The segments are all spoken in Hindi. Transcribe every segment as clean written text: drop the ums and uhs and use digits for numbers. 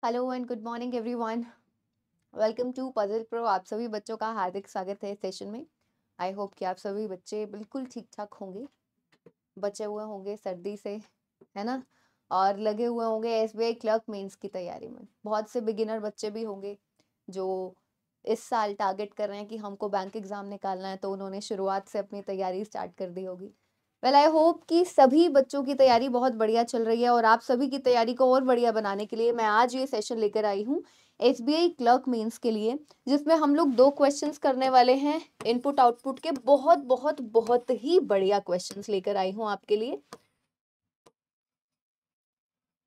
Hello and good morning everyone. Welcome to Puzzle Pro. आप सभी बच्चों का हार्दिक स्वागत है इस सेशन में। आई होप कि आप सभी बच्चे बिल्कुल ठीक ठाक होंगे, बचे हुए होंगे सर्दी से, है ना, और लगे हुए होंगे एसबीआई क्लर्क मेंस की तैयारी में। बहुत से बिगिनर बच्चे भी होंगे जो इस साल टारगेट कर रहे हैं कि हमको बैंक एग्जाम निकालना है, तो उन्होंने शुरुआत से अपनी तैयारी स्टार्ट कर दी होगी। वेल आई होप कि सभी बच्चों की तैयारी बहुत बढ़िया चल रही है, और आप सभी की तैयारी को और बढ़िया बनाने के लिए मैं आज ये सेशन लेकर आई हूँ एसबीआई क्लर्क मेंस के लिए, जिसमें हम लोग 2 क्वेश्चंस करने वाले हैं इनपुट आउटपुट के। बहुत बहुत बहुत ही बढ़िया क्वेश्चंस लेकर आई हूँ आपके लिए,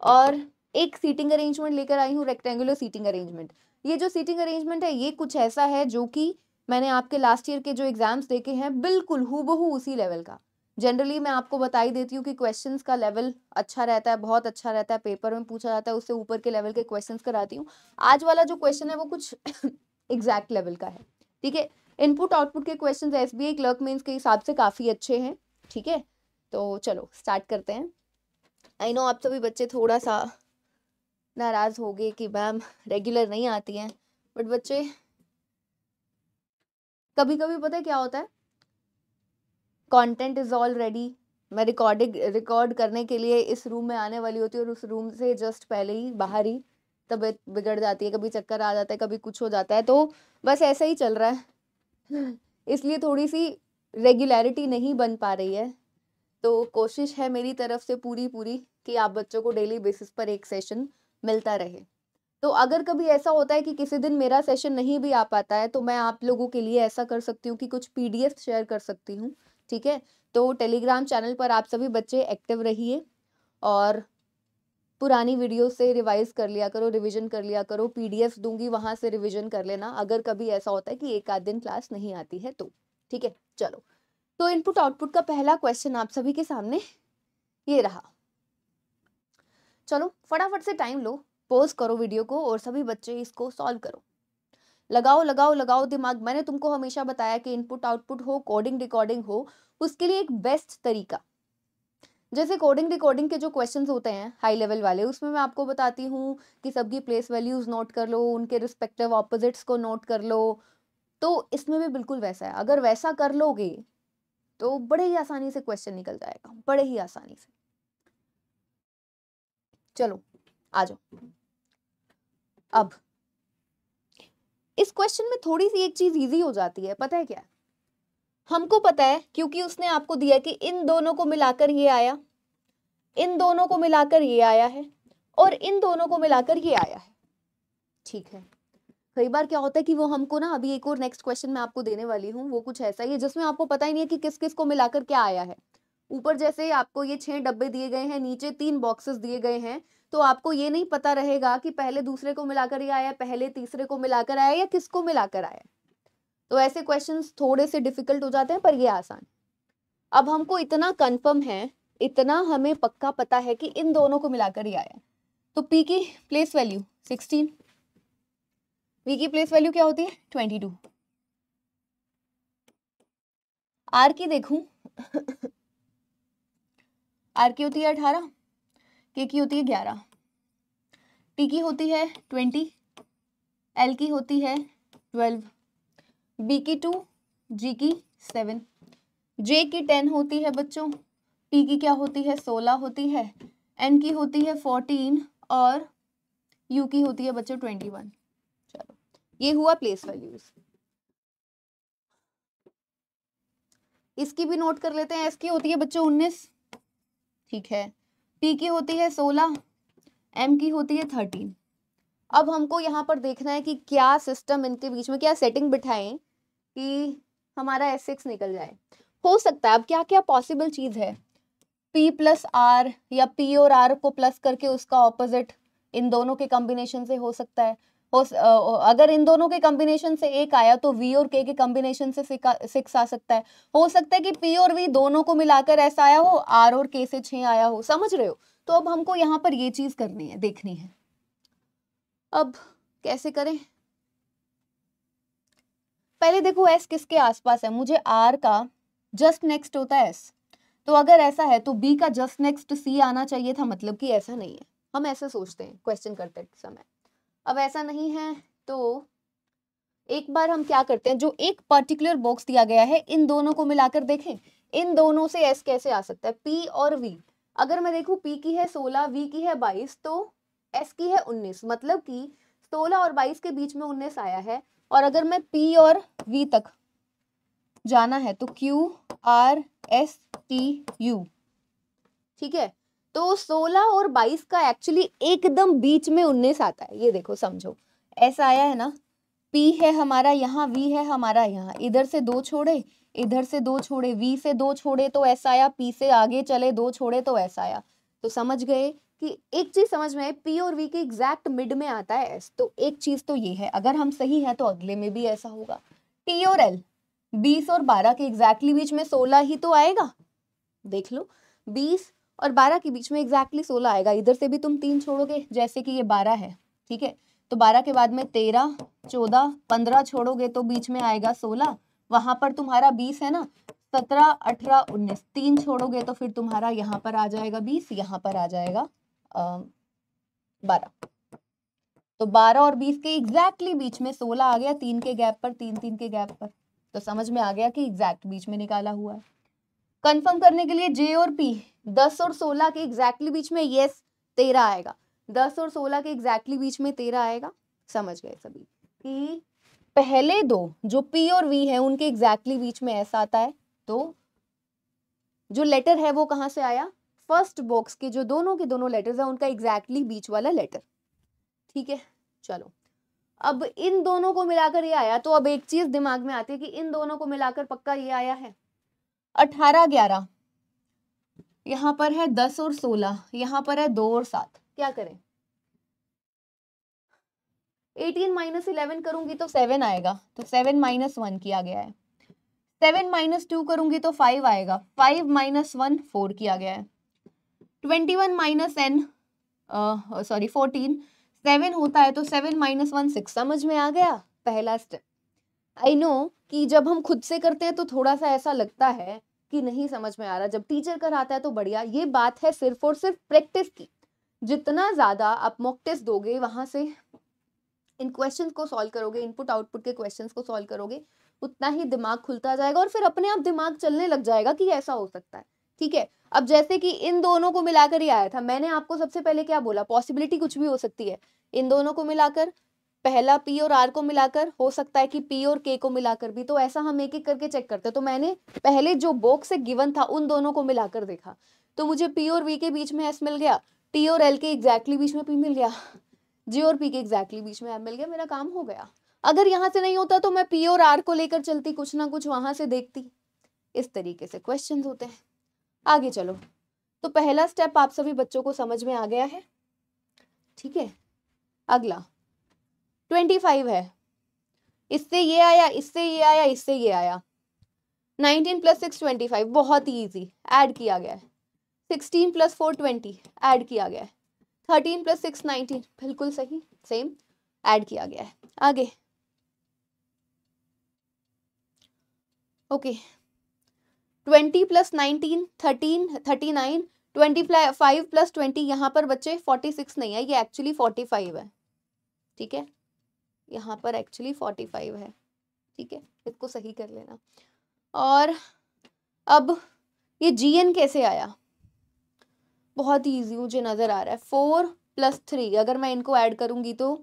और एक सीटिंग अरेंजमेंट लेकर आई हूँ, रेक्टेंगुलर सीटिंग अरेंजमेंट। ये जो सीटिंग अरेंजमेंट है ये कुछ ऐसा है जो कि मैंने आपके लास्ट ईयर के जो एग्जाम्स देखे हैं बिल्कुल हूबहू उसी लेवल का। जनरली मैं आपको बता ही देती हूँ कि क्वेश्चंस का लेवल अच्छा रहता है, बहुत अच्छा रहता है, पेपर में पूछा जाता है उससे ऊपर के लेवल के क्वेश्चंस कराती हूँ। आज वाला जो क्वेश्चन है वो कुछ एग्जैक्ट लेवल का है, ठीक है। इनपुट आउटपुट के क्वेश्चन एसबीआई क्लर्क मेंस के हिसाब से काफी अच्छे हैं, ठीक है। तो चलो स्टार्ट करते हैं। आई नो आप सभी बच्चे थोड़ा सा नाराज हो गए कि मैम रेगुलर नहीं आती हैं, बट बच्चे कभी कभी पता है क्या होता है, कंटेंट इज ऑल रेडी, मैं रिकॉर्ड करने के लिए इस रूम में आने वाली होती है, और उस रूम से जस्ट पहले ही बाहर ही तबीयत बिगड़ जाती है, कभी चक्कर आ जाता है, कभी कुछ हो जाता है, तो बस ऐसा ही चल रहा है इसलिए थोड़ी सी रेगुलरिटी नहीं बन पा रही है। तो कोशिश है मेरी तरफ से पूरी पूरी कि आप बच्चों को डेली बेसिस पर एक सेशन मिलता रहे। तो अगर कभी ऐसा होता है कि किसी दिन मेरा सेशन नहीं भी आ पाता है, तो मैं आप लोगों के लिए ऐसा कर सकती हूँ कि कुछ पीडीएफ शेयर कर सकती हूँ, ठीक है। तो टेलीग्राम चैनल पर आप सभी बच्चे एक्टिव रहिए, और पुरानी वीडियो से रिवाइज कर लिया करो, रिवीजन कर लिया करो, पीडीएफ दूंगी वहां से रिवीजन कर लेना अगर कभी ऐसा होता है कि एक आध दिन क्लास नहीं आती है तो, ठीक है। चलो, तो इनपुट आउटपुट का पहला क्वेश्चन आप सभी के सामने ये रहा। चलो फटाफट से टाइम लो, पॉज करो वीडियो को, और सभी बच्चे इसको सॉल्व करो। लगाओ लगाओ लगाओ दिमाग। मैंने तुमको हमेशा बताया कि इनपुट आउटपुट हो, कोडिंग डिकोडिंग हो, उसके लिए एक बेस्ट तरीका, जैसे कोडिंग डिकोडिंग के जो क्वेश्चंस होते हैं हाई लेवल वाले, उसमें मैं आपको बताती हूँ कि सबकी प्लेस वैल्यूज नोट कर लो, उनके रिस्पेक्टिव ऑपोजिट्स को नोट कर लो। तो इसमें भी बिल्कुल वैसा है, अगर वैसा कर लोगे तो बड़े ही आसानी से क्वेश्चन निकल जाएगा, बड़े ही आसानी से। चलो आ जाओ। अब इस क्वेश्चन में थोड़ी सी एक चीज इजी हो जाती है, पता है क्या? हमको पता है क्योंकि उसने आपको दिया कि इन दोनों को मिलाकर ये आया, इन दोनों को मिलाकर ये आया है, और इन दोनों को मिलाकर ये आया है, ठीक है। कई बार क्या होता है कि वो हमको ना, अभी एक और नेक्स्ट क्वेश्चन मैं आपको देने वाली हूँ, वो कुछ ऐसा ही है जिसमें आपको पता ही नहीं है कि किस किस को मिलाकर क्या आया है। ऊपर जैसे आपको ये 6 डब्बे दिए गए हैं, नीचे 3 बॉक्सेस दिए गए हैं, तो आपको ये नहीं पता रहेगा कि पहले दूसरे को मिलाकर ये आया, पहले तीसरे को मिलाकर आया, या किसको मिलाकर आया। तो ऐसे क्वेश्चंस थोड़े से डिफिकल्ट हो जाते हैं, पर ये आसान। अब हमको इतना कंफर्म है, इतना हमें पक्का पता है कि इन दोनों को मिलाकर ही आया। तो P की प्लेस वैल्यू 16, V की प्लेस वैल्यू क्या होती है 22, R की देखूं R की होती है 18, K की होती है 11, T की होती है 20, L की होती है 12, B की 2, G की 7, J की 10 होती है बच्चों, P की क्या होती है 16 होती है, N की होती है 14, और U की होती है बच्चों 21। चलो ये हुआ प्लेस वैल्यूज। इसकी भी नोट कर लेते हैं। S की होती है बच्चों 19, ठीक है। P की होती है 16, M की होती है 13। अब हमको यहाँ पर देखना है कि क्या सिस्टम इनके बीच में, क्या सेटिंग बिठाएं कि हमारा S6 निकल जाए। हो सकता है, अब क्या क्या पॉसिबल चीज है, P प्लस R, या P और R को प्लस करके उसका ऑपोजिट इन दोनों के कॉम्बिनेशन से हो सकता है। अगर इन दोनों के कॉम्बिनेशन से एक आया तो V और K के कॉम्बिनेशन से 6 आ सकता है। हो सकता है कि P और V दोनों को मिलाकर ऐसा आया हो, R और K से 6 आया हो, समझ रहे हो। तो अब हमको यहाँ पर ये चीज करनी है, देखनी है। अब कैसे करें? पहले देखो S किसके आसपास है, मुझे R का जस्ट नेक्स्ट होता है S, तो अगर ऐसा है तो B का जस्ट नेक्स्ट C आना चाहिए था, मतलब कि ऐसा नहीं है। हम ऐसे सोचते हैं क्वेश्चन करते समय। अब ऐसा नहीं है तो एक बार हम क्या करते हैं, जो एक पर्टिकुलर बॉक्स दिया गया है इन दोनों को मिलाकर देखें, इन दोनों से एस कैसे आ सकता है, पी और वी। अगर मैं देखूं पी की है 16, वी की है 22, तो एस की है 19, मतलब कि 16 और 22 के बीच में 19 आया है। और अगर मैं पी और वी तक जाना है तो Q R S T U, ठीक है। तो 16 और 22 का एक्चुअली एकदम बीच में 19 आता है, ये देखो समझो, ऐसा आया है ना, P है हमारा यहाँ, V है हमारा यहाँ, इधर से 2 छोड़े, इधर से 2 छोड़े, V से 2 छोड़े तो ऐसा आया, P से आगे चले 2 छोड़े तो ऐसा आया। तो समझ गए कि एक चीज समझ में है, P और V के एग्जैक्ट मिड में आता है S। तो एक चीज तो ये है, अगर हम सही है तो अगले में भी ऐसा होगा। T और L 20 और 12 के एग्जैक्टली बीच में 16 ही तो आएगा, देख लो 20 और 12 के बीच में एग्जैक्टली 16 आएगा। इधर से भी तुम 3 छोड़ोगे, जैसे कि ये 12 है, ठीक है, तो 12 के बाद में 13, 14, 15 छोड़ोगे तो बीच में आएगा 16, वहां पर तुम्हारा 20 है ना, 17, 18, 19, 3 छोड़ोगे तो फिर तुम्हारा यहाँ पर आ जाएगा 20, यहाँ पर आ जाएगा 12। तो 12 और 20 के एग्जैक्टली बीच में 16 आ गया, 3 के गैप पर, 3 3 के गैप पर। तो समझ में आ गया कि एग्जैक्ट बीच में निकाला हुआ है। कंफर्म करने के लिए जे और पी 10 और 16 के एग्जैक्टली बीच में, यस 13 आएगा, 10 और 16 के एग्जैक्टली बीच में 13 आएगा। समझ गए सभी कि पहले दो जो पी और वी है उनके एग्जैक्टली बीच में ऐसा आता है, तो जो लेटर है वो कहां से आया, फर्स्ट बॉक्स के जो दोनों के दोनों लेटर्स है उनका एग्जैक्टली बीच वाला लेटर, ठीक है। चलो अब इन दोनों को मिलाकर ये आया, तो अब एक चीज दिमाग में आती है कि इन दोनों को मिलाकर पक्का ये आया है 18, 11, यहाँ पर है 10 और 16, यहाँ पर है 2 और 7, क्या करें, 18 माइनस 11 करूंगी तो 7 आएगा, तो 7 माइनस 1 किया गया है। 7 माइनस 2 करूंगी तो 5 आएगा, 5 माइनस 1 4 किया गया है। 21 माइनस n सॉरी 14 7 होता है, तो 7 माइनस 1 6। समझ में आ गया पहला स्टेप। आई नो कि जब हम खुद से करते हैं तो थोड़ा सा ऐसा लगता है कि नहीं समझ में आ रहा, जब टीचर कराता है तो बढ़िया। ये बात है सिर्फ और सिर्फ प्रैक्टिस की, जितना ज्यादा आप मॉक टेस्ट दोगे, वहां से इन क्वेश्चंस को सॉल्व करोगे, इनपुट आउटपुट के क्वेश्चंस को सॉल्व करोगे, उतना ही दिमाग खुलता जाएगा और फिर अपने आप दिमाग चलने लग जाएगा कि ऐसा हो सकता है, ठीक है। अब जैसे कि इन दोनों को मिलाकर ही आया था, मैंने आपको सबसे पहले क्या बोला, पॉसिबिलिटी कुछ भी हो सकती है, इन दोनों को मिलाकर, पहला पी और आर को मिलाकर, हो सकता है कि पी और के को मिलाकर भी, तो ऐसा हम एक एक करके चेक करते हैं। तो मैंने पहले जो बॉक्स से गिवन था उन दोनों को मिलाकर देखा, तो मुझे पी और वी के बीच में एस मिल गया, टी और एल के एग्जैक्टली बीच में पी मिल गया, जी और पी के एग्जैक्टली बीच में एम मिल गया, मेरा काम हो गया। अगर यहाँ से नहीं होता तो मैं पी और आर को लेकर चलती, कुछ ना कुछ वहां से देखती। इस तरीके से क्वेश्चंस होते हैं। आगे चलो, तो पहला स्टेप आप सभी बच्चों को समझ में आ गया है, ठीक है। अगला 25 है, इससे ये आया, इससे ये आया, इससे ये आया, 19 प्लस 6 25, बहुत ही ईजी, ऐड किया गया है। 16 प्लस 4 20, ऐड किया गया है। 13 प्लस 6 19, बिल्कुल सही, सेम ऐड किया गया है। आगे ओके, 20 प्लस 19 13 39, 25 प्लस 20, यहाँ पर बच्चे 46 नहीं है, ये एक्चुअली 45 है, ठीक है, यहाँ पर एक्चुअली 45 है, ठीक है, इसको सही कर लेना। और अब ये GN कैसे आया, बहुत ही ईजी मुझे नजर आ रहा है। 4 प्लस 3, अगर मैं इनको ऐड करूंगी तो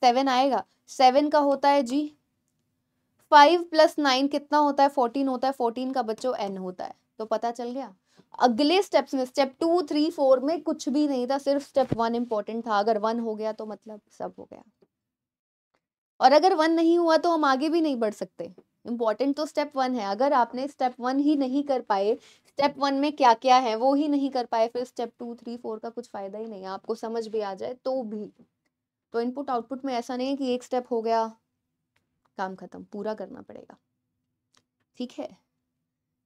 7 आएगा, 7 का होता है G। 5 प्लस 9 कितना होता है, 14 होता है, 14 का बच्चों N होता है, तो पता चल गया। अगले स्टेप्स में स्टेप 2 3 4 में कुछ भी नहीं था, सिर्फ स्टेप 1 इंपॉर्टेंट था। अगर 1 हो गया तो मतलब सब हो गया, और अगर 1 नहीं हुआ तो हम आगे भी नहीं बढ़ सकते। इंपॉर्टेंट तो स्टेप 1 है। अगर आपने स्टेप 1 ही नहीं कर पाए, स्टेप 1 में क्या क्या है वो ही नहीं कर पाए, फिर स्टेप 2 3 4 का कुछ फायदा ही नहीं है। आपको समझ भी आ जाए तो भी, तो इनपुट आउटपुट में ऐसा नहीं है कि एक स्टेप हो गया काम खत्म, पूरा करना पड़ेगा, ठीक है।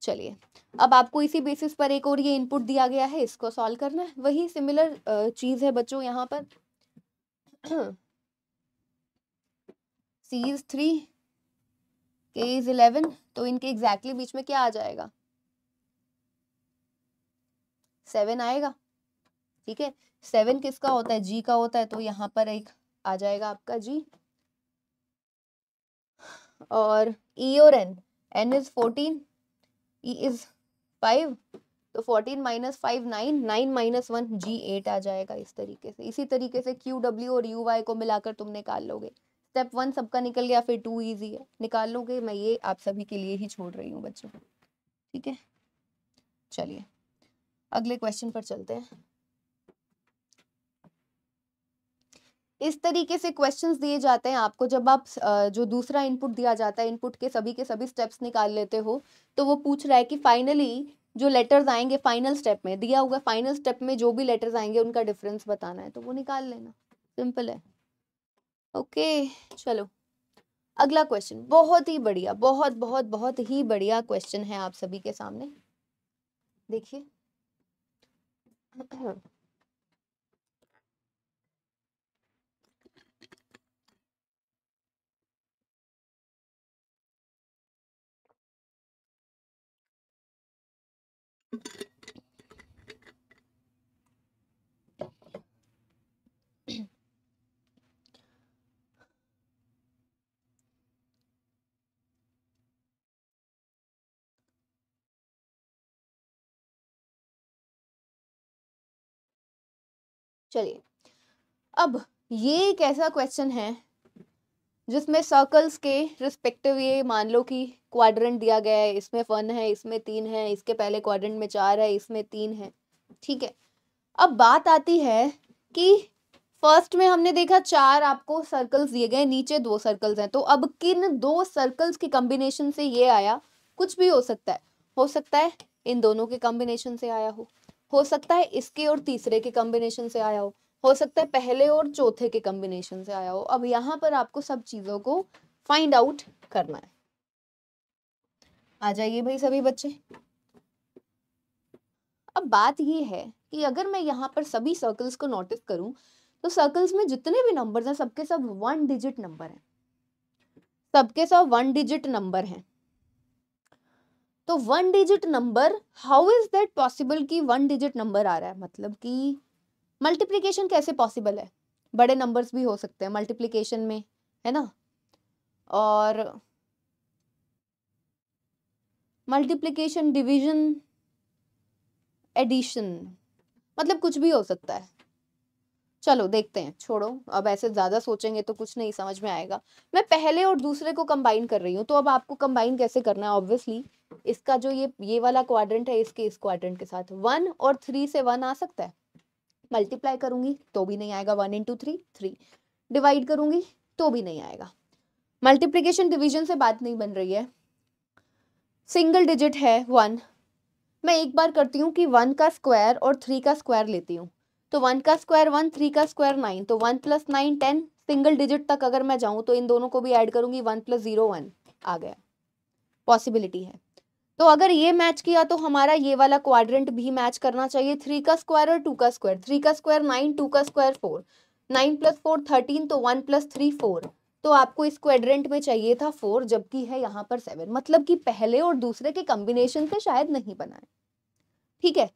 चलिए, अब आपको इसी बेसिस पर एक और ये इनपुट दिया गया है, इसको सॉल्व करना है। वही सिमिलर चीज है बच्चों यहाँ पर। C is 3, K is 11, तो इनके एग्जैक्टली बीच में क्या आ जाएगा, 7 आएगा, ठीक है। 7 किसका होता है, G का होता है, तो यहाँ पर एक आ जाएगा आपका जी। और E और N इज 14, E इज 5, तो 14 माइनस 5 9, 9 माइनस 1 G 8 आ जाएगा। इस तरीके से, इसी तरीके से Q W और U Y को मिलाकर तुम निकाल लोगे। स्टेप 1 सबका निकल गया, फिर 2 इजी है, निकाल लोगे। मैं ये आप सभी के लिए ही छोड़ रही हूँ बच्चों, ठीक है। चलिए अगले क्वेश्चन पर चलते हैं। इस तरीके से क्वेश्चंस दिए जाते हैं आपको, जब आप जो दूसरा इनपुट दिया जाता है, इनपुट के सभी स्टेप्स निकाल लेते हो, तो वो पूछ रहा है कि फाइनली जो लेटर्स आएंगे फाइनल स्टेप में, दिया होगा फाइनल स्टेप में जो भी लेटर्स आएंगे उनका डिफरेंस बताना है, तो वो निकाल लेना, सिंपल है। ओके चलो अगला क्वेश्चन, बहुत ही बढ़िया, बहुत बहुत बहुत ही बढ़िया क्वेश्चन है आप सभी के सामने, देखिए। चलिए अब ये एक ऐसा क्वेश्चन है जिसमें सर्कल्स के रिस्पेक्टिव, ये मान लो कि क्वाड्रेंट दिया गया है, इसमें 1 है, इसमें 3 है, इसके पहले क्वाड्रेंट में 4 है, इसमें 3 है, ठीक है। अब बात आती है कि फर्स्ट में हमने देखा 4 आपको सर्कल्स दिए गए, नीचे 2 सर्कल्स हैं, तो अब किन 2 सर्कल्स के कॉम्बिनेशन से ये आया, कुछ भी हो सकता है, हो सकता है इन दोनों के कॉम्बिनेशन से आया हो सकता है इसके और तीसरे के कॉम्बिनेशन से आया हो सकता है पहले और चौथे के कॉम्बिनेशन से आया हो। अब यहाँ पर आपको सब चीजों को फाइंड आउट करना है। आ जाइए भाई सभी बच्चे। अब बात ये है कि अगर मैं यहाँ पर सभी सर्कल्स को नोटिस करूं, तो सर्कल्स में जितने भी नंबर्स हैं सबके सब 1 डिजिट नंबर हैं, सबके सब 1 डिजिट नंबर हैं। तो 1 digit number, how is that possible कि 1 डिजिट नंबर आ रहा है, मतलब कि मल्टीप्लिकेशन कैसे पॉसिबल है, बड़े नंबर्स भी हो सकते हैं मल्टीप्लिकेशन में, है ना, और मल्टीप्लिकेशन, डिवीजन, एडिशन, मतलब कुछ भी हो सकता है। चलो देखते हैं, छोड़ो अब ऐसे ज्यादा सोचेंगे तो कुछ नहीं समझ में आएगा। मैं पहले और दूसरे को कंबाइन कर रही हूँ, तो अब आपको कंबाइन कैसे करना है, ऑब्वियसली इसका जो ये वाला क्वाड्रेंट है इसके इस क्वाड्रेंट के साथ 1 और 3 से 1 आ सकता है, मल्टीप्लाई करूंगी तो भी नहीं आएगा, 1 इंटू 3 3, डिवाइड करूंगी तो भी नहीं आएगा। मल्टीप्लिकेशन डिवीजन से बात नहीं बन रही है, सिंगल डिजिट है 1, मैं एक बार करती हूँ कि 1 का स्क्वायर और 3 का स्क्वायर लेती हूँ, तो 1 का स्क्वायर 1, 3 का स्क्वायर 9, तो 1 प्लस 9 10, सिंगल डिजिट तक अगर मैं जाऊँ तो इन दोनों को भी ऐड करूंगी, 1 प्लस 0 1 आ गया, पॉसिबिलिटी है। तो अगर ये मैच किया तो हमारा ये वाला क्वाड्रेंट भी मैच करना चाहिए, 3 का स्क्वायर और 2 का स्क्वायर, 3 का स्क्वायर 9, 2 का स्क्वायर 4, 9 प्लस 4 13, तो 1 प्लस 3 4, तो आपको इस क्वाड्रेंट में चाहिए था 4, जबकि है यहाँ पर 7, मतलब कि पहले और दूसरे के कॉम्बिनेशन से शायद नहीं बना है, ठीक है।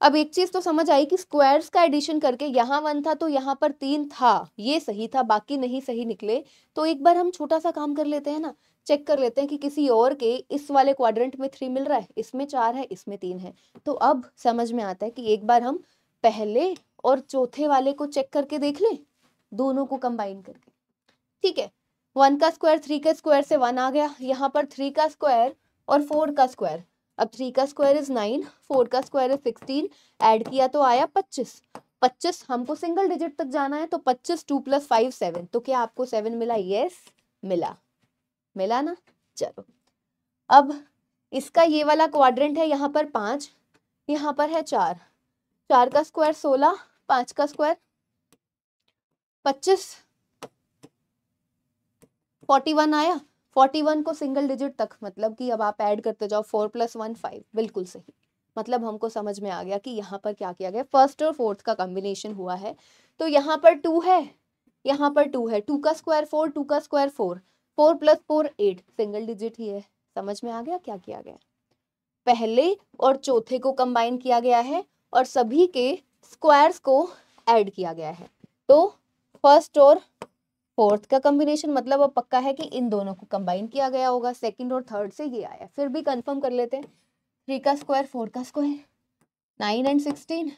अब एक चीज तो समझ आई कि स्क्वायर्स का एडिशन करके यहाँ 1 था तो यहाँ पर 3 था, ये सही था, बाकी नहीं सही निकले, तो एक बार हम छोटा सा काम कर लेते हैं ना, चेक कर लेते हैं कि किसी और के इस वाले क्वाड्रेंट में 3 मिल रहा है, इसमें 4 है, इसमें 3 है, तो अब समझ में आता है कि एक बार हम पहले और चौथे वाले को चेक करके देख लें, दोनों को कंबाइन करके, ठीक है। 1 का स्क्वायर 3 के स्क्वायर से 1 आ गया, यहाँ पर 3 का स्क्वायर और 4 का स्क्वायर, अब 3 का स्क्वायर इज 9, 4 का स्क्वायर इज 16, ऐड किया तो आया 25, 25 हमको सिंगल डिजिट तक जाना है, तो 25 2 प्लस 5 7, तो क्या आपको 7 मिला, यस मिला, मिला ना। चलो अब इसका ये वाला क्वाड्रेंट है, यहाँ पर 5, यहाँ पर है 4, 4 का स्क्वायर 16, 5 का स्क्वायर 25, 41 आया, 41 को सिंगल डिजिट तक, मतलब कि अब आप ऐड करते जाओ, 4 प्लस 1 5, बिल्कुल सही, मतलब हमको समझ में आ गया कि यहाँ पर क्या किया गया, फर्स्ट और फोर्थ का कॉम्बिनेशन हुआ है, तो यहाँ पर 2 है, यहाँ पर 2 है, 2 का स्क्वायर 4, 2 का स्क्वायर 4, 4 प्लस 4 8, सिंगल डिजिट ही है, समझ में आ गया क्या किया गया, पहले और चौथे को कंबाइन किया गया है और सभी के स्क्वायर्स को ऐड किया गया है, तो फर्स्ट और फोर्थ का कॉम्बिनेशन, मतलब अब पक्का है कि इन दोनों को कंबाइन किया गया होगा, सेकंड और थर्ड से ये आया। फिर भी कंफर्म कर लेते हैं, 3 का स्क्वायर 4 का स्क्वायर, 9 एंड 16,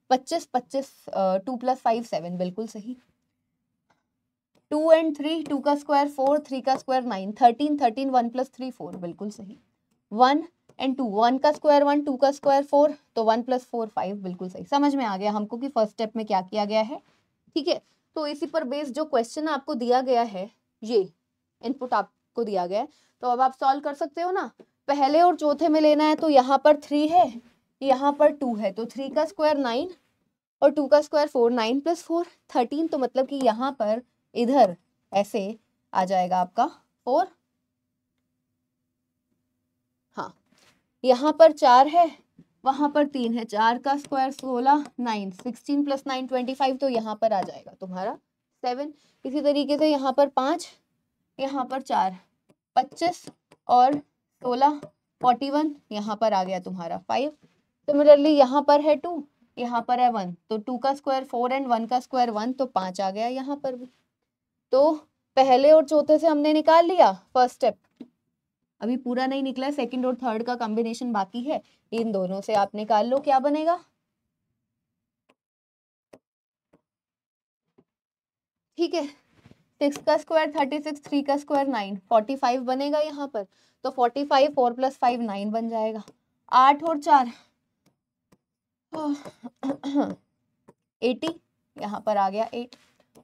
25, 25 2 + 5 7, बिल्कुल सही। 2 एंड 3, 2 का स्क्वायर 4, 3 का स्क्वायर 9, 13, 13 1 + 3 4, बिल्कुल सही। 1 एंड 2, 1 का स्क्वायर 1, 2 का स्क्वायर 4, तो 1 + 4 5, बिल्कुल सही। समझ में आ गया हमको कि फर्स्ट स्टेप में क्या किया गया है, ठीक है। तो इसी पर बेस जो क्वेश्चन आपको दिया गया है, ये इनपुट आपको दिया गया है, तो अब आप सॉल्व कर सकते हो ना। पहले और चौथे में लेना है, तो यहाँ पर 3 है, यहाँ पर 2 है, तो 3 का स्क्वायर 9 और 2 का स्क्वायर 4, 9 + 4 13, तो मतलब कि यहाँ पर इधर ऐसे आ जाएगा आपका 4, हाँ। यहाँ पर 4 है, वहां पर 3 है, 4 का स्क्वायर 16, 9, 16 + 9 25, तो यहाँ पर आ जाएगा तुम्हारा 7। इसी तरीके से यहाँ पर 5, यहाँ पर 4, 25 और 16 41, यहाँ पर आ गया तुम्हारा 5। सिमिलरली यहाँ पर है 2, यहाँ पर है 1, तो 2 का स्क्वायर 4 एंड 1 का स्क्वायर 1, तो 5 आ गया यहाँ पर भी। तो पहले और चौथे से हमने निकाल लिया फर्स्ट स्टेप, अभी पूरा नहीं निकला है, सेकंड और थर्ड का कॉम्बिनेशन बाकी है, इन दोनों से आप निकाल लो क्या बनेगा, ठीक है। 6 का स्क्वायर 36, 3 का स्क्वायर 9, 45 बनेगा यहाँ पर, तो 45, 4 + 5 9 बन जाएगा। 8 और 4 80, यहाँ पर आ गया 8।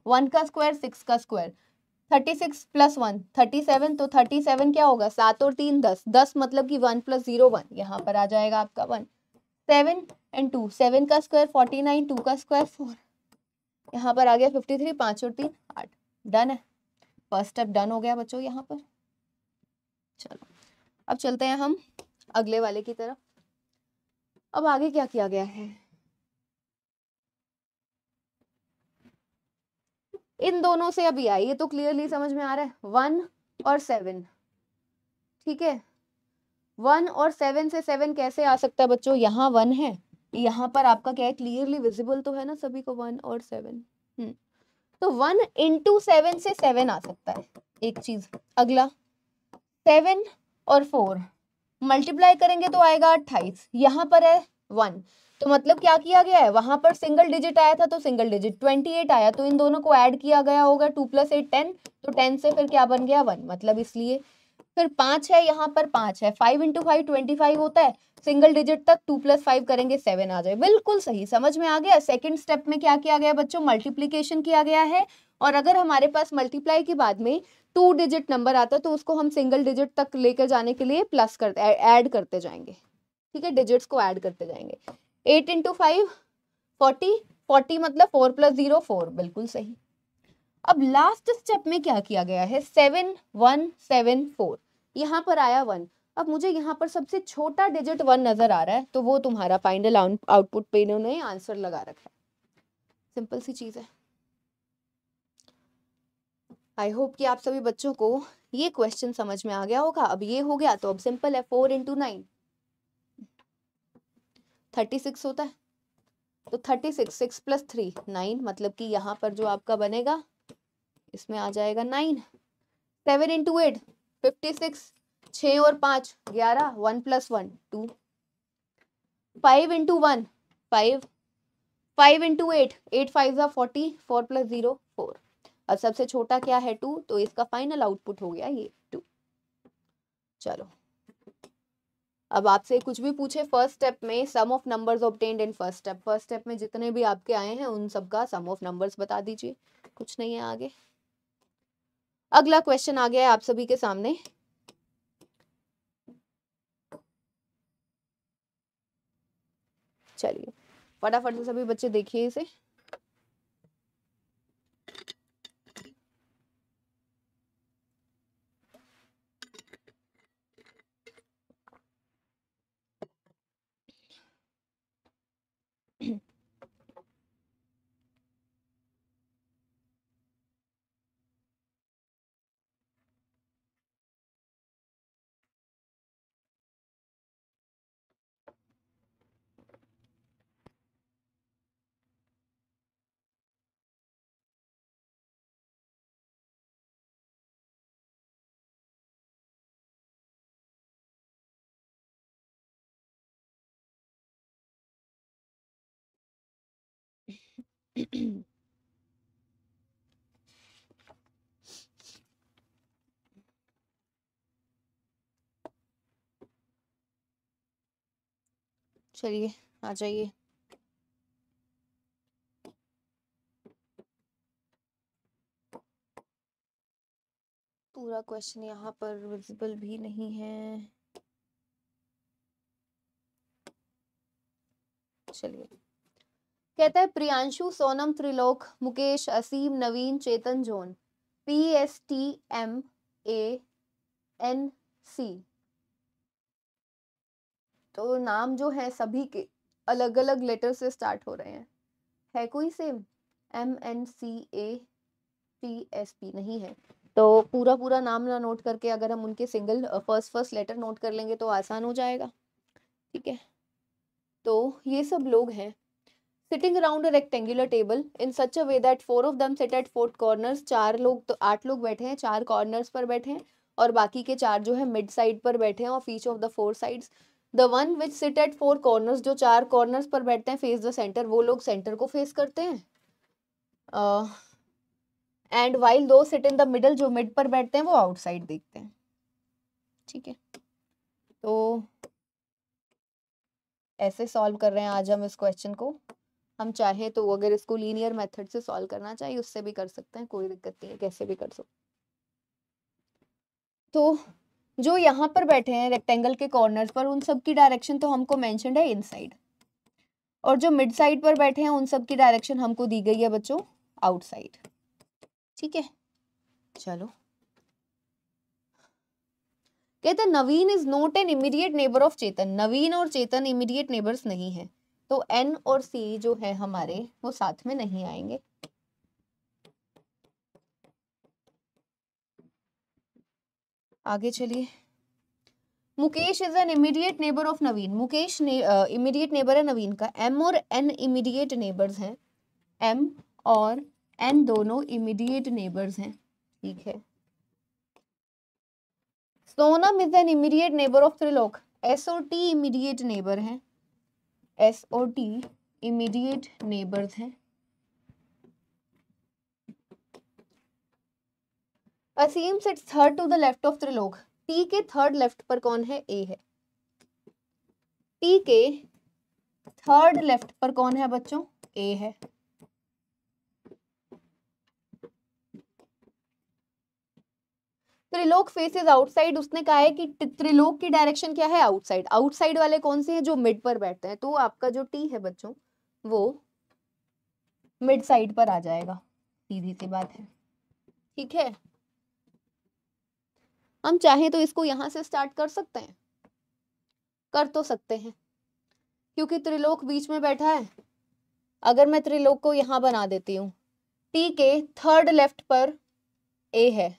1 का स्क्वायर 6 का स्क्वायर, 36 + 1 37, तो 37 क्या होगा, 7 और 3 10, 10 मतलब कि 1 + 0 1, यहाँ पर आ जाएगा आपका 1। 7 एंड 2, 7 का स्क्वायर 49, 2 का स्क्वायर 4, यहाँ पर आ गया 53, 5 और 3 8, डन है। फर्स्ट स्टेप डन हो गया बच्चों यहाँ पर। चलो अब चलते हैं हम अगले वाले की तरफ। अब आगे क्या किया गया है, इन दोनों से अभी आई, ये तो क्लियरली समझ में आ रहा है, 1 और 7, ठीक है। 1 और 7 से 7 कैसे आ सकता है बच्चों, यहाँ 1 है, यहाँ पर आपका क्या है, क्लियरली विजिबल तो है ना सभी को 1 और 7, तो 1 × 7 से 7 आ सकता है, एक चीज। अगला 7 और 4 मल्टीप्लाई करेंगे तो आएगा 28, यहाँ पर है 1, तो मतलब क्या किया गया है, वहां पर सिंगल डिजिट आया था तो सिंगल डिजिट 28 आया, तो इन दोनों को ऐड किया गया होगा, 2 + 8 10, तो 10 से फिर क्या बन गया 1, मतलब इसलिए। फिर 5 है, यहाँ पर 5 है, 5 × 5 25 होता है, सिंगल डिजिट तक 2 + 5 करेंगे 7 आ जाए, बिल्कुल सही। समझ में आ गया। सेकंड स्टेप में क्या किया गया बच्चों, मल्टीप्लीकेशन किया गया है, और अगर हमारे पास मल्टीप्लाई के बाद में 2 डिजिट नंबर आता है तो उसको हम सिंगल डिजिट तक लेकर जाने के लिए प्लस करते ऐड करते जाएंगे, ठीक है, डिजिट्स को ऐड करते जाएंगे। 8 × 5 40, 40 मतलब 4 + 0 4, बिल्कुल सही। अब लास्ट स्टेप में क्या किया गया है, 7 1 7 4, यहाँ पर आया 1, अब मुझे यहाँ पर सबसे छोटा डिजिट 1 नजर आ रहा है, तो वो तुम्हारा फाइनल आउटपुट पे इन्होंने आंसर लगा रखा है। सिंपल सी चीज है। आई होप कि आप सभी बच्चों को ये क्वेश्चन समझ में आ गया होगा। अब ये हो गया, तो अब सिंपल है, 4 × 9 36 होता है, तो 36 6 + 3 9, मतलब कि यहाँ पर जो आपका बनेगा इसमें आ जाएगा 9। 7 × 8 56, 6 और 5 11, 1 + 1 2। 5 × 1 5, 5 × 8 8 5 40, 4 + 0 4। अब सबसे छोटा क्या है 2, तो इसका फाइनल आउटपुट हो गया ये 2। चलो अब आपसे कुछ भी पूछे फर्स्ट स्टेप में, sum of numbers obtained in first step, first step में जितने भी आपके आए हैं उन सबका सम ऑफ नंबर्स बता दीजिए, कुछ नहीं है आगे। अगला क्वेश्चन आ गया है आप सभी के सामने। चलिए फटाफट से सभी बच्चे देखिए इसे। चलिए आ जाइए। पूरा क्वेश्चन यहाँ पर विजिबल भी नहीं है। चलिए, कहता है प्रियांशु, सोनम, त्रिलोक, मुकेश, असीम, नवीन, चेतन, जॉन, PSTMANC, तो नाम जो है सभी के अलग अलग लेटर से स्टार्ट हो रहे हैं। है कोई सेम? MNCATSP नहीं है। तो पूरा पूरा नाम ना नोट करके अगर हम उनके सिंगल फर्स्ट लेटर नोट कर लेंगे तो आसान हो जाएगा। ठीक है, तो ये सब लोग हैं sitting around a rectangular table in such a way that 4 of them sit at 4 corners। 4 लोग तो 8 लोग बैठे हैं, 4 कॉर्नर्स पर बैठे हैं और बाकी के 4 जो है मिड साइड पर बैठे हैं of each of the 4 sides. The one which sit at 4 corners, जो 4 कॉर्नर्स पर बैठते हैं, फेस द सेंटर, वो लोग सेंटर को फेस करते हैं। एंड वाइल दो सिट इन द मिडल, जो मिड पर बैठते हैं वो आउटसाइड देखते हैं। ठीक है, तो ऐसे सॉल्व कर रहे हैं आज हम इस क्वेश्चन को। हम चाहे तो अगर इसको लीनियर मेथड से सॉल्व करना चाहिए उससे भी कर सकते हैं, कोई दिक्कत नहीं है, कैसे भी कर सकते। तो जो यहाँ पर बैठे हैं रेक्टेंगल के कॉर्नर्स पर, उन सब की डायरेक्शन तो हमको मेंशन्ड है इनसाइड, और जो मिड साइड पर बैठे हैं उन सब की डायरेक्शन हमको दी गई है बच्चों आउटसाइड। ठीक है, चलो। कहते हैं Naveen is not an immediate neighbour of Chetan. Naveen और चेतन इमीडिएट नेबर्स नहीं है, तो N और C जो है हमारे वो साथ में नहीं आएंगे। आगे चलिए। Mukesh is an immediate neighbour of Naveen. Mukesh immediate neighbour है नवीन का। M और N इमीडिएट नेबर्स हैं। M और N दोनों इमीडिएट नेबर्स हैं। ठीक है। Sonam is an immediate neighbour of Trilok. S और T इमीडिएट नेबर हैं। S और T इमीडिएट नेबर्स हैं। Aseem sits third to the left of Trilok. T के थर्ड लेफ्ट पर कौन है? A है। T के थर्ड लेफ्ट पर कौन है बच्चों? A है। Trilok faces outside. उसने कहा है कि त्रिलोक की डायरेक्शन क्या है? आउटसाइड। आउटसाइड वाले कौन से हैं? जो मिड पर बैठते हैं। तो आपका जो T है बच्चों वो मिड साइड पर आ जाएगा, सीधी सी बात है। ठीक है, हम चाहें तो इसको यहां से स्टार्ट कर सकते हैं, कर तो सकते हैं क्योंकि त्रिलोक बीच में बैठा है। अगर मैं त्रिलोक को यहां बना देती हूँ, T के थर्ड लेफ्ट पर A है,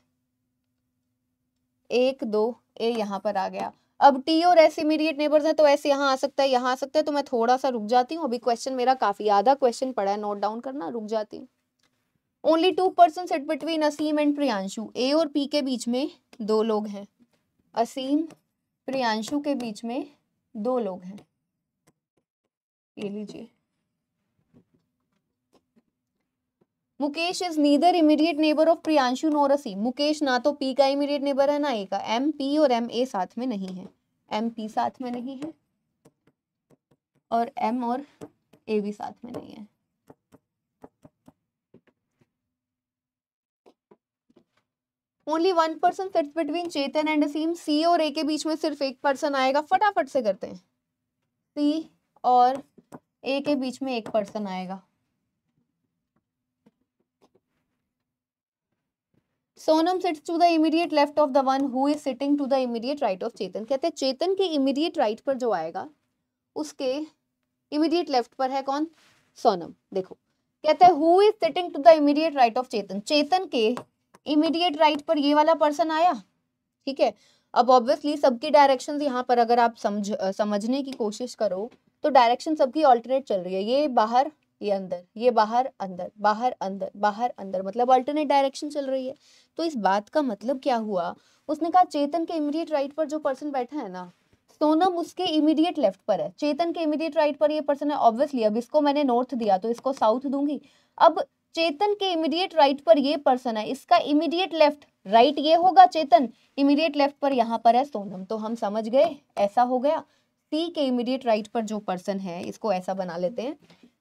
1 2 A यहाँ पर आ गया। अब T और S इमीडिएट नेबर्स हैं, तो S यहाँ आ सकता है, यहाँ आ सकता है। तो मैं थोड़ा सा रुक जाती हूँ, अभी क्वेश्चन मेरा काफी आधा क्वेश्चन पड़ा है, नोट डाउन करना, रुक जाती हूँ। Only 2 person sit between Aseem and Priyanshu. A और P के बीच में 2 लोग हैं। असीम प्रियांशु के बीच में 2 लोग हैं। ये लीजिए। Mukesh is neither immediate neighbour of Priyanshu nor Aseem. Mukesh ना तो P का इमीडिएट नेबर है ना A का। M P और M A साथ में नहीं है। M P साथ में नहीं है और M और A भी साथ में नहीं है। Only 1 person sits between Chetan and Aseem. C और A के बीच में सिर्फ एक पर्सन आएगा। फटाफट से करते हैं। C और A के बीच में एक पर्सन आएगा। Sonam sits to the immediate left of the one who is sitting to the immediate right of Chetan. कहते हैं चेतन के इमीडिएट राइट पर जो आएगा उसके इमीडिएट लेफ्ट पर है कौन? सोनम। देखो, कहते हैं who is sitting to the immediate right of Chetan. Chetan के इमीडिएट राइट पर ये वाला पर्सन आया। ठीक है, अब ऑब्वियसली सबकी डायरेक्शंस यहाँ पर अगर आप समझने की कोशिश करो तो डायरेक्शन सबकी ऑल्टरनेट चल रही है। ये बाहर, ये अंदर, ये बाहर अंदर, बाहर अंदर, बाहर अंदर, मतलब अल्टरनेट डायरेक्शन चल रही है। तो इस बात का मतलब क्या हुआ? उसने कहा चेतन के इमीडिएट राइट पर जो पर्सन बैठा है ना, सोनम उसके इमीडिएट लेफ्ट पर है, चेतन के इमीडिएट राइट पर ये पर्सन है। ऑब्वियसली अब इसको मैंने नॉर्थ दिया तो इसको साउथ दूंगी। अब चेतन के इमीडिएट राइट पर ये पर्सन है, इसका इमीडिएट लेफ्ट राइट ये होगा चेतन, इमीडिएट लेफ्ट पर यहाँ पर है सोनम। तो हम समझ गए, ऐसा हो गया। सी के इमीडिएट राइट पर जो पर्सन है, इसको ऐसा बना लेते हैं,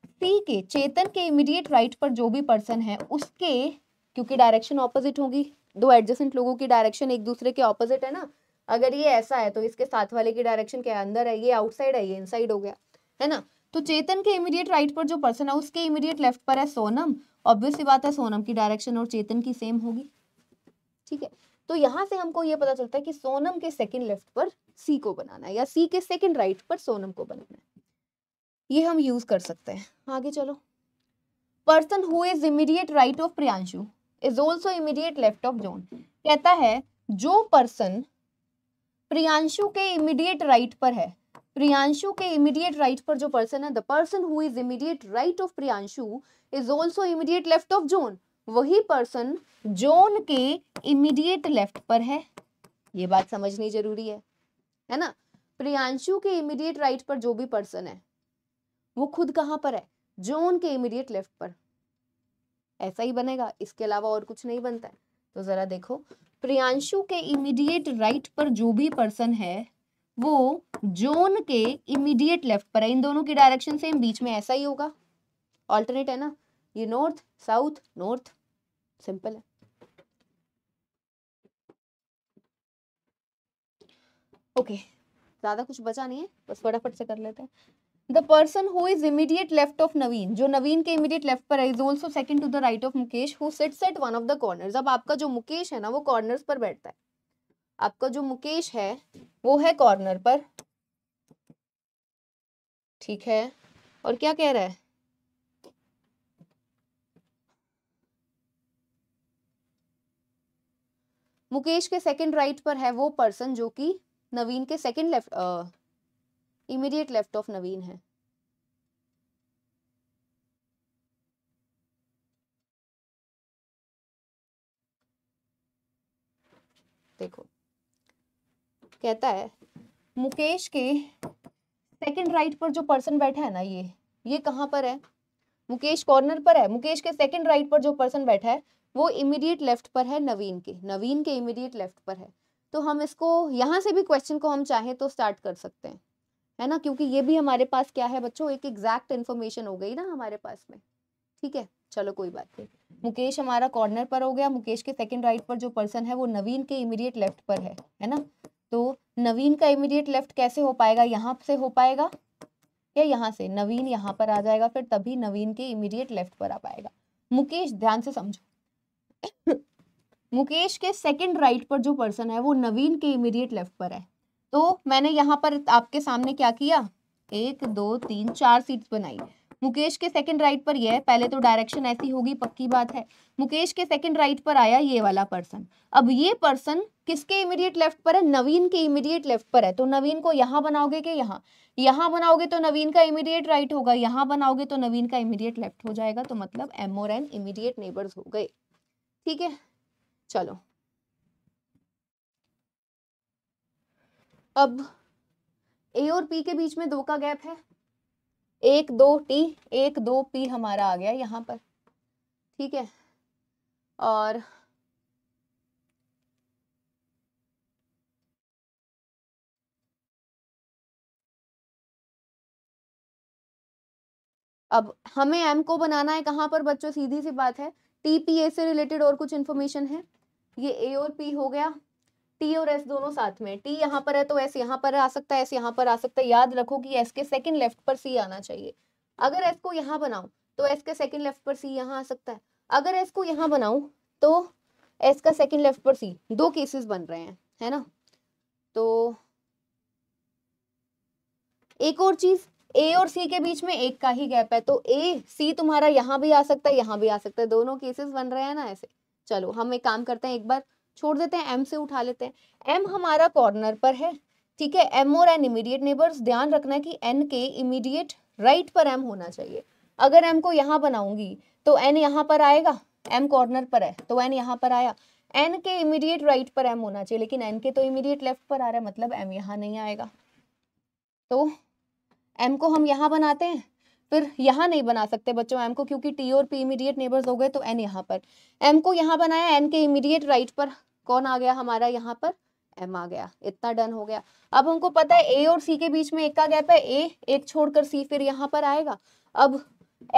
सी के चेतन के इमीडिएट राइट पर जो भी पर्सन है उसके, क्योंकि डायरेक्शन ऑपोजिट होगी, दो एडजेसेंट लोगों की डायरेक्शन एक दूसरे के ऑपोजिट है ना। अगर ये ऐसा है तो इसके साथ वाले की डायरेक्शन क्या है, अंदर है, ये आउटसाइड है, ये इनसाइड हो गया, है ना। तो चेतन के इमीडिएट राइट पर जो पर्सन है उसके इमीडिएट लेफ्ट पर है सोनम। ऑब्वियसली बात है सोनम की डायरेक्शन और चेतन की सेम होगी, ठीक है। तो यहाँ से हमको ये पता चलता है कि सोनम के सेकंड लेफ्ट पर सी को बनाना है या सी के सेकंड राइट पर सोनम को बनाना है, ये हम यूज कर सकते हैं। आगे चलो, person who is immediate right of Priyanshu is also immediate left of John. कहता है जो पर्सन प्रियांशु के इमीडिएट राइट पर है, प्रियांशु के इमीडिएट राइट पर जो पर्सन है, the person who is immediate right of Priyanshu is also immediate left of John, वही पर्सन जॉन के इमीडिएट लेफ्ट पर है। ये बात समझनी जरूरी है ना। प्रियांशु के इमीडिएट राइट पर जो भी पर्सन है वो खुद कहाँ पर है, जॉन के इमीडिएट लेफ्ट पर। ऐसा ही बनेगा, इसके अलावा और कुछ नहीं बनता है। तो जरा देखो, प्रियांशु के इमीडिएट राइट पर जो भी पर्सन है वो जॉन के इमीडिएट लेफ्ट पर है। इन दोनों की डायरेक्शन सेम, बीच में ऐसा ही होगा, ऑल्टरनेट है ना, ये नॉर्थ साउथ नॉर्थ, सिंपल है। ओके, ज्यादा कुछ बचा नहीं है, बस फटाफट से कर लेते हैं। The person who is immediate left of Naveen, जो नवीन के इमीडिएट लेफ्ट पर है, is also second to the right of Mukesh who sits at one of the corners. अब आपका जो मुकेश है ना वो कॉर्नर्स पर बैठता है, आपका जो मुकेश है वो है कॉर्नर पर, ठीक है। और क्या कह रहा है, मुकेश के सेकंड राइट पर है वो पर्सन जो कि नवीन के second left immediate left of Naveen है। देखो कहता है मुकेश के सेकंड राइट पर जो पर्सन बैठा है ना, ये कहाँ पर है, मुकेश कॉर्नर पर है, मुकेश के सेकंड राइट पर जो पर्सन बैठा है वो इमीडिएट लेफ्ट पर है नवीन के इमीडिएट लेफ्ट पर है। तो हम इसको यहाँ से भी क्वेश्चन को हम चाहें तो स्टार्ट कर सकते हैं, है ना, क्योंकि ये भी हमारे पास क्या है बच्चों, एक एग्जैक्ट इन्फॉर्मेशन हो गई ना हमारे पास में, ठीक है। चलो कोई बात नहीं, मुकेश हमारा कॉर्नर पर हो गया, मुकेश के सेकंड राइट पर जो पर्सन है वो नवीन के इमीडिएट लेफ्ट पर है ना। तो नवीन का इमीडिएट लेफ्ट कैसे हो पाएगा, यहाँ से हो पाएगा या यहाँ से, नवीन यहाँ पर आ जाएगा, फिर तभी नवीन के इमीडिएट लेफ्ट पर आ पाएगा। मुकेश, ध्यान से समझो मुकेश के सेकंड राइट पर जो पर्सन है वो नवीन के इमीडिएट लेफ्ट पर है। तो मैंने यहाँ पर आपके सामने क्या किया, 1 2 3 4 सीट्स बनाई। मुकेश के सेकंड राइट पर ये है, पहले तो डायरेक्शन ऐसी होगी, पक्की बात है। मुकेश के सेकंड राइट पर आया ये वाला पर्सन। अब ये पर्सन किसके इमीडिएट लेफ्ट पर है, नवीन के इमीडिएट लेफ्ट पर है। तो नवीन को यहाँ बनाओगे कि यहाँ बनाओगे तो नवीन का इमीडिएट राइट होगा, यहाँ बनाओगे तो नवीन का इमीडिएट लेफ्ट हो जाएगा। तो मतलब एम और एन इमीडिएट नेबर्स हो गए, ठीक है। चलो अब ए और पी के बीच में 2 का गैप है, 1 2 टी 1 2 पी हमारा आ गया यहाँ पर, ठीक है। और अब हमें एम को बनाना है कहाँ पर बच्चों, सीधी सी बात है, टी पी ए से रिलेटेड और कुछ इन्फॉर्मेशन है, ये ए और पी हो गया, टी और एस दोनों साथ में, टी यहाँ पर है तो एस यहाँ पर आ सकता है, एस यहाँ पर आ सकता है। याद रखो कि एस के सेकंड लेफ्ट पर सी आना चाहिए। अगर एस को यहाँ बनाऊं तो एस के सेकंड लेफ्ट पर सी यहाँ आ सकता है, अगर एस को यहाँ बनाऊं तो एस का सेकंड लेफ्ट पर सी, 2 केसेस बन रहे हैं, है ना। तो एक और चीज, ए और सी के बीच में 1 का ही गैप है, तो ए सी तुम्हारा यहाँ भी आ सकता है, यहाँ भी आ सकता है, दोनों केसेस बन रहे हैं ना ऐसे। चलो हम एक काम करते हैं, एक बार छोड़ देते हैं, एम से उठा लेते हैं। एम हमारा कॉर्नर पर है, ठीक है। एम और एन इमीडिएट नेबर्स, ध्यान रखना है कि एन के इमीडिएट राइट पर एम होना चाहिए। अगर एम को यहाँ बनाऊंगी तो एन यहाँ पर आएगा, एम कॉर्नर पर है तो एन यहाँ पर आया, एन के इमीडिएट राइट पर एम होना चाहिए, लेकिन एन के तो इमीडिएट लेफ्ट पर आ रहा है, मतलब एम यहाँ नहीं आएगा, तो m को हम यहाँ बनाते हैं, फिर यहाँ नहीं बना सकते बच्चों m को, क्योंकि t और p इमीडिएट नेबर्स हो गए, तो n यहाँ पर, m को यहाँ बनाया, n के इमीडिएट राइट पर कौन आ गया हमारा, यहाँ पर m आ गया। इतना डन हो गया। अब हमको पता है a और c के बीच में एक का गैप है, a एक छोड़कर c फिर यहाँ पर आएगा। अब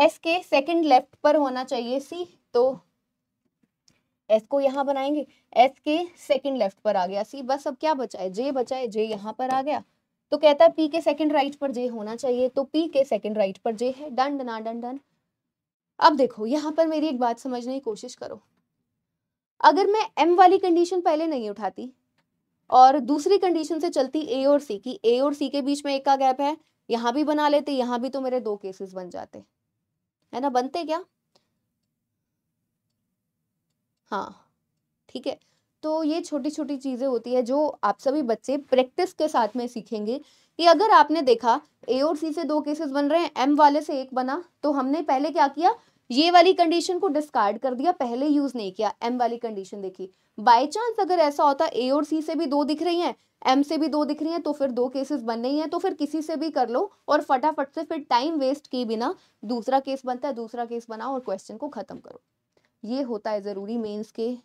s के सेकंड लेफ्ट पर होना चाहिए c, तो s को यहाँ बनाएंगे, s के सेकंड लेफ्ट पर आ गया c, बस अब क्या बचा है, j बचा है, j यहाँ पर आ गया। तो कहता है p के सेकंड राइट पर j होना चाहिए, तो p के सेकंड राइट पर j है। Done done done done. अब देखो यहाँ पर मेरी एक बात समझने की कोशिश करो, अगर मैं m वाली कंडीशन पहले नहीं उठाती और दूसरी कंडीशन से चलती a और c की, a और c के बीच में एक का गैप है, यहाँ भी बना लेते, यहाँ भी, तो मेरे दो केसेस बन जाते, है ना, बनते क्या? हाँ ठीक है। तो ये छोटी छोटी चीजें होती है जो आप सभी बच्चे प्रैक्टिस के साथ में सीखेंगे, कि अगर आपने देखा ए और सी से दो केसेस बन रहे हैं, एम वाले से एक बना, तो हमने पहले क्या किया, ये वाली कंडीशन को डिस्कार्ड कर दिया, पहले यूज नहीं किया, एम वाली कंडीशन देखी। बाय चांस अगर ऐसा होता ए और सी से भी दो दिख रही हैं, एम से भी दो दिख रही हैं, तो फिर दो केसेस बनने ही हैं, तो फिर किसी से भी कर लो और फटाफट से फिर टाइम वेस्ट किए बिना दूसरा केस बनता है, दूसरा केस बनाओ और क्वेश्चन को खत्म करो। ये होता है जरूरी मेंस के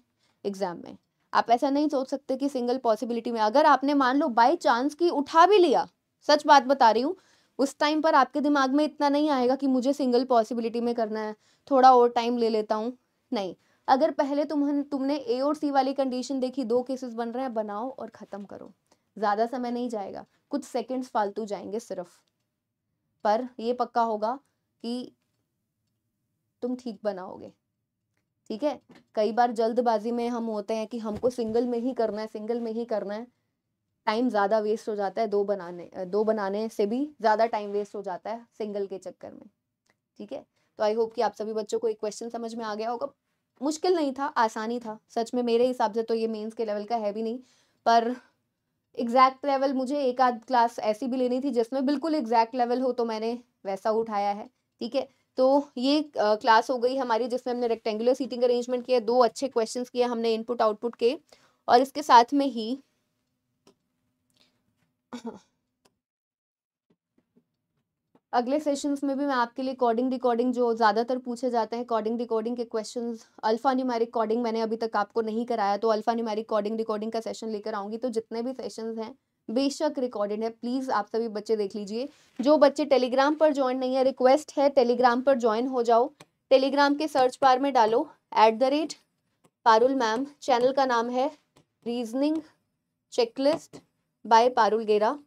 एग्जाम में। आप ऐसा नहीं सोच सकते कि सिंगल पॉसिबिलिटी में, अगर आपने मान लो बाय चांस की उठा भी लिया, सच बात बता रही हूँ, उस टाइम पर आपके दिमाग में इतना नहीं आएगा कि मुझे सिंगल पॉसिबिलिटी में करना है, थोड़ा और टाइम ले लेता हूँ, नहीं। अगर पहले तुमने ए और सी वाली कंडीशन देखी, दो केसेस बन रहे हैं, बनाओ और खत्म करो, ज्यादा समय नहीं जाएगा, कुछ सेकेंड्स फालतू जाएंगे सिर्फ, पर ये पक्का होगा कि तुम ठीक बनाओगे। ठीक है। कई बार जल्दबाजी में हम होते हैं कि हमको सिंगल में ही करना है, सिंगल में ही करना है, टाइम ज़्यादा वेस्ट हो जाता है, दो बनाने से भी ज़्यादा टाइम वेस्ट हो जाता है सिंगल के चक्कर में। ठीक है। तो आई होप कि आप सभी बच्चों को एक क्वेश्चन समझ में आ गया होगा। मुश्किल नहीं था, आसानी था, सच में मेरे हिसाब से तो ये मेंस के लेवल का है भी नहीं, पर एग्जैक्ट लेवल मुझे एक आध क्लास ऐसी भी लेनी थी जिसमें बिल्कुल एग्जैक्ट लेवल हो, तो मैंने वैसा उठाया है। ठीक है। तो ये क्लास हो गई हमारी जिसमें हमने रेक्टेंगुलर सीटिंग अरेंजमेंट किया, दो अच्छे क्वेश्चंस किए हमने इनपुट आउटपुट के, और इसके साथ में ही अगले सेशंस में भी मैं आपके लिए कोडिंग डिकोडिंग जो ज़्यादातर पूछे जाते हैं, कोडिंग डिकोडिंग के क्वेश्चंस, अल्फा न्यूमेरिक कोडिंग मैंने अभी तक आपको नहीं कराया, तो अल्फा न्यूमेरिक कोडिंग डिकोडिंग का सेशन लेकर आऊँगी। तो जितने भी सेशंस हैं बेशक रिकॉर्डेड है, प्लीज़ आप सभी बच्चे देख लीजिए। जो बच्चे टेलीग्राम पर ज्वाइन नहीं है, रिक्वेस्ट है टेलीग्राम पर ज्वाइन हो जाओ। टेलीग्राम के सर्च बार में डालो @पारुल मैम, चैनल का नाम है रीजनिंग चेकलिस्ट बाय पारुल गेरा।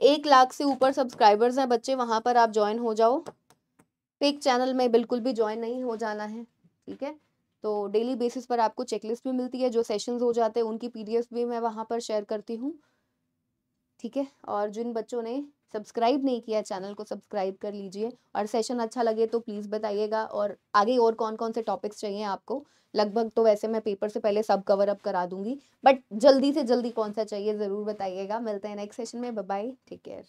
1 लाख से ऊपर सब्सक्राइबर्स हैं बच्चे, वहाँ पर आप ज्वाइन हो जाओ। फेक चैनल में बिल्कुल भी ज्वाइन नहीं हो जाना है। ठीक है। तो डेली बेसिस पर आपको चेकलिस्ट भी मिलती है, जो सेशंस हो जाते हैं उनकी पीडीएफ भी मैं वहाँ पर शेयर करती हूँ। ठीक है। और जिन बच्चों ने सब्सक्राइब नहीं किया चैनल को सब्सक्राइब कर लीजिए, और सेशन अच्छा लगे तो प्लीज़ बताइएगा, और आगे और कौन कौन से टॉपिक्स चाहिए आपको। लगभग तो वैसे मैं पेपर से पहले सब कवर अप करा दूंगी, बट जल्दी से जल्दी कौन सा चाहिए ज़रूर बताइएगा। मिलते हैं नेक्स्ट सेशन में, बाय बाय, टेक केयर।